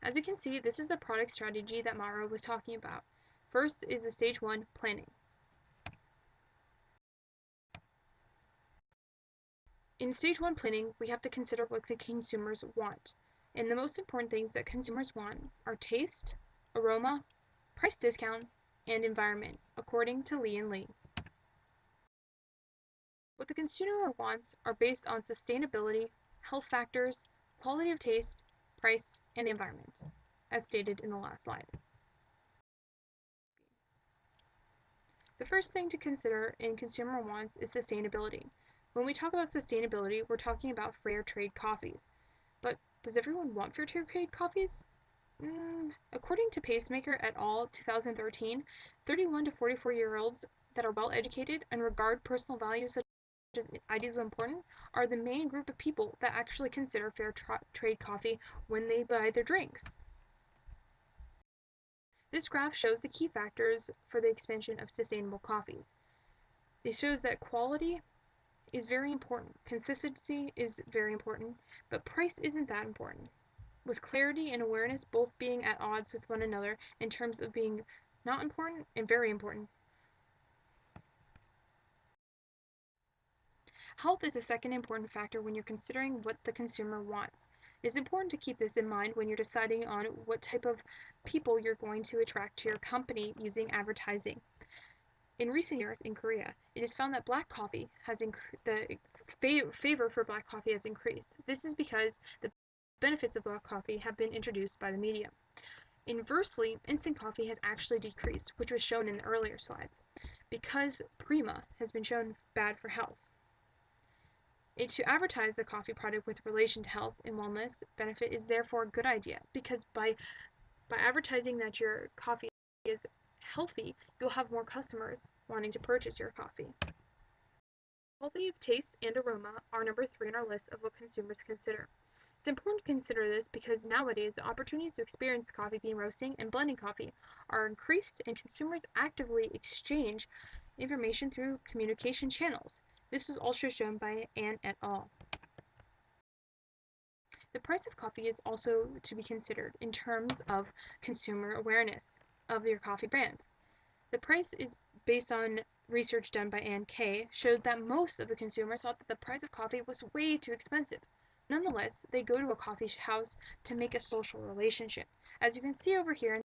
As you can see, this is the product strategy that Mara was talking about. First is the stage 1, planning. In stage 1 planning, we have to consider what the consumers want. And the most important things that consumers want are taste, aroma, price discount, and environment, according to Lee and Lee. What the consumer wants are based on sustainability, health factors, quality of taste, price, and the environment, as stated in the last slide. The first thing to consider in consumer wants is sustainability. When we talk about sustainability, we're talking about fair trade coffees. But does everyone want fair trade coffees? According to Pacemaker et al. 2013, 31 to 44-year-olds that are well educated and regard personal values such as ideas important are the main group of people that actually consider fair trade coffee when they buy their drinks. This graph shows the key factors for the expansion of sustainable coffees. It shows that quality is very important, consistency is very important, but price isn't that important, with clarity and awareness both being at odds with one another in terms of being not important and very important. Health is a second important factor when you're considering what the consumer wants. It is important to keep this in mind when you're deciding on what type of people you're going to attract to your company using advertising. In recent years in Korea, it is found that black coffee has the favor for black coffee has increased. This is because the benefits of black coffee have been introduced by the media. Inversely, instant coffee has actually decreased, which was shown in the earlier slides, because Prima has been shown bad for health. To advertise the coffee product with relation to health and wellness benefit is therefore a good idea, because by advertising that your coffee is healthy, you'll have more customers wanting to purchase your coffee. Quality of taste and aroma are number 3 on our list of what consumers consider. It's important to consider this because nowadays the opportunities to experience coffee bean roasting and blending coffee are increased, and consumers actively exchange information through communication channels. This was also shown by Ann et al. The price of coffee is also to be considered in terms of consumer awareness of your coffee brand. The price is based on research done by Ann K. showed that most of the consumers thought that the price of coffee was way too expensive. Nonetheless, they go to a coffee house to make a social relationship. As you can see over here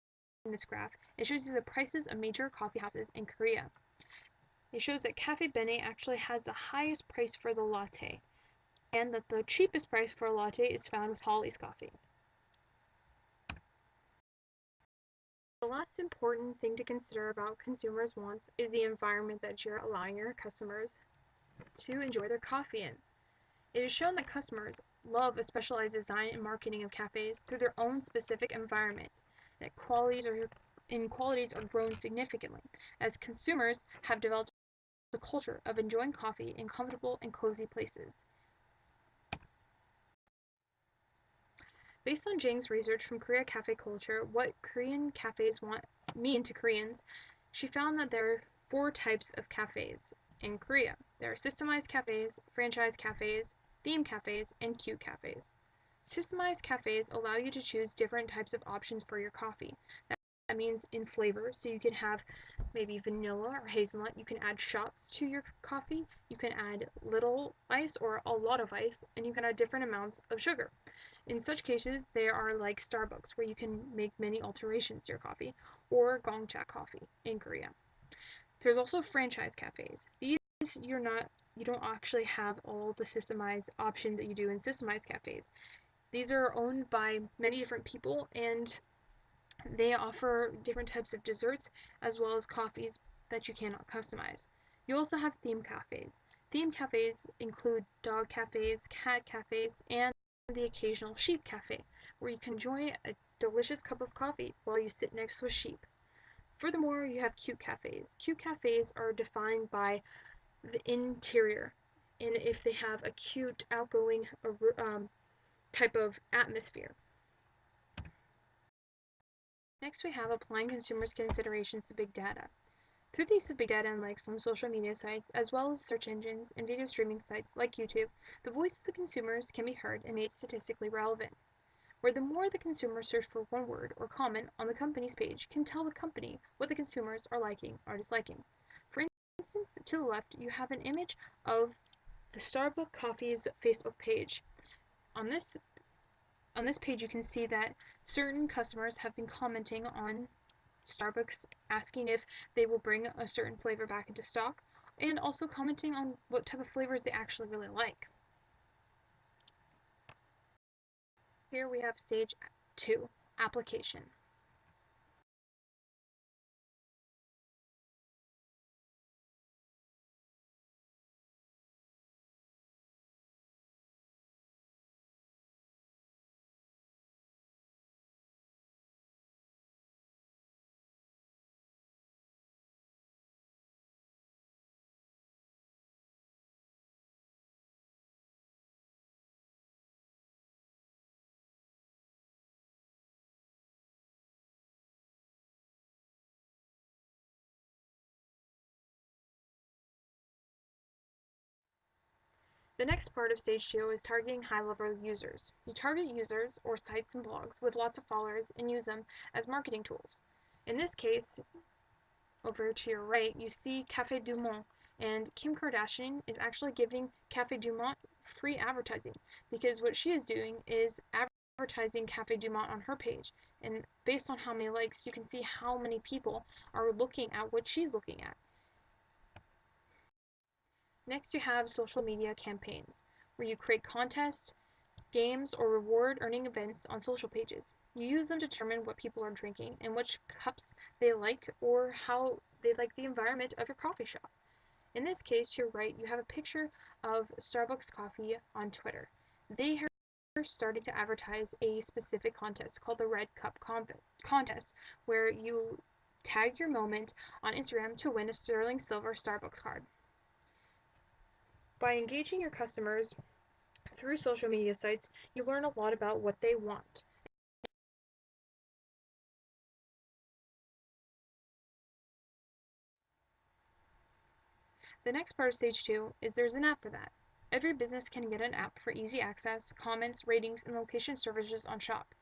in this graph, it shows you the prices of major coffee houses in Korea. It shows that Cafe Bene actually has the highest price for the latte, and that the cheapest price for a latte is found with Holly's Coffee. The last important thing to consider about consumers' wants is the environment that you're allowing your customers to enjoy their coffee in. It is shown that customers love a specialized design and marketing of cafes through their own specific environment, that qualities are grown significantly as consumers have developed the culture of enjoying coffee in comfortable and cozy places. Based on Jang's research from Korea Cafe Culture, what Korean cafes mean to Koreans, she found that there are 4 types of cafes in Korea. There are systemized cafes, franchise cafes, theme cafes, and cute cafes. Systemized cafes allow you to choose different types of options for your coffee. That means in flavor, so you can have maybe vanilla or hazelnut. You can add shots to your coffee. You can add little ice or a lot of ice, and you can add different amounts of sugar. In such cases, they are like Starbucks, where you can make many alterations to your coffee, or Gongcha coffee in Korea. There's also franchise cafes. These you don't actually have all the systemized options that you do in systemized cafes. These are owned by many different people, and they offer different types of desserts as well as coffees that you cannot customize. You also have theme cafes. Theme cafes include dog cafes, cat cafes, and the occasional sheep cafe, where you can enjoy a delicious cup of coffee while you sit next to a sheep. Furthermore, you have cute cafes. Cute cafes are defined by the interior, and if they have a cute, outgoing type of atmosphere. Next, we have applying consumers' considerations to big data. Through the use of big data analytics on social media sites, as well as search engines and video streaming sites like YouTube, the voice of the consumers can be heard and made statistically relevant. where the more the consumers search for one word or comment on the company's page can tell the company what the consumers are liking or disliking. For instance, to the left, you have an image of the Starbucks Coffee's Facebook page. On this page, you can see that certain customers have been commenting on Starbucks, asking if they will bring a certain flavor back into stock, and also commenting on what type of flavors they actually really like. Here we have stage 2, application. The next part of stage 2 is targeting high-level users. You target users or sites and blogs with lots of followers and use them as marketing tools. In this case, over to your right, you see Café du Monde, and Kim Kardashian is actually giving Café du Monde free advertising because what she is doing is advertising Café du Monde on her page, and based on how many likes, you can see how many people are looking at what she's looking at. Next, you have social media campaigns, where you create contests, games, or reward earning events on social pages. You use them to determine what people are drinking and which cups they like or how they like the environment of your coffee shop. In this case, to your right, you have a picture of Starbucks coffee on Twitter. They are starting to advertise a specific contest called the Red Cup Contest, where you tag your moment on Instagram to win a sterling silver Starbucks card. By engaging your customers through social media sites, you learn a lot about what they want. The next part of stage 2 is there's an app for that. Every business can get an app for easy access, comments, ratings, and location services on Shop.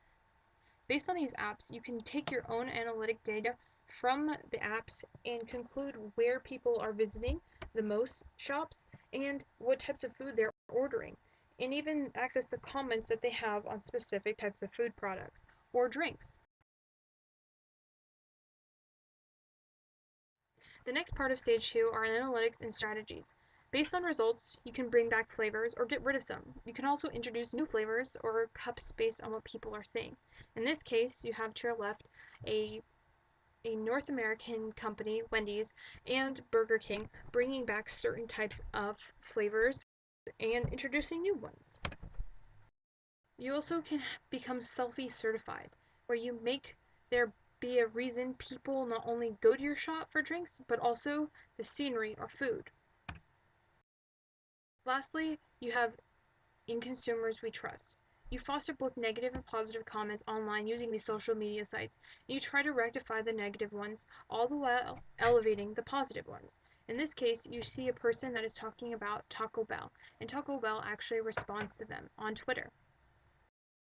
Based on these apps, you can take your own analytic data from the apps and conclude where people are visiting the most shops and what types of food they're ordering, and even access the comments that they have on specific types of food products or drinks. The next part of stage 2 are analytics and strategies. Based on results, you can bring back flavors or get rid of some. You can also introduce new flavors or cups based on what people are saying. In this case, you have to your left a North American company, Wendy's, and Burger King, bringing back certain types of flavors and introducing new ones. You also can become selfie certified, where you make there be a reason people not only go to your shop for drinks, but also the scenery or food. Lastly, you have In Consumers We Trust. You foster both negative and positive comments online using these social media sites, and you try to rectify the negative ones, all the while elevating the positive ones. In this case, you see a person that is talking about Taco Bell, and Taco Bell actually responds to them on Twitter.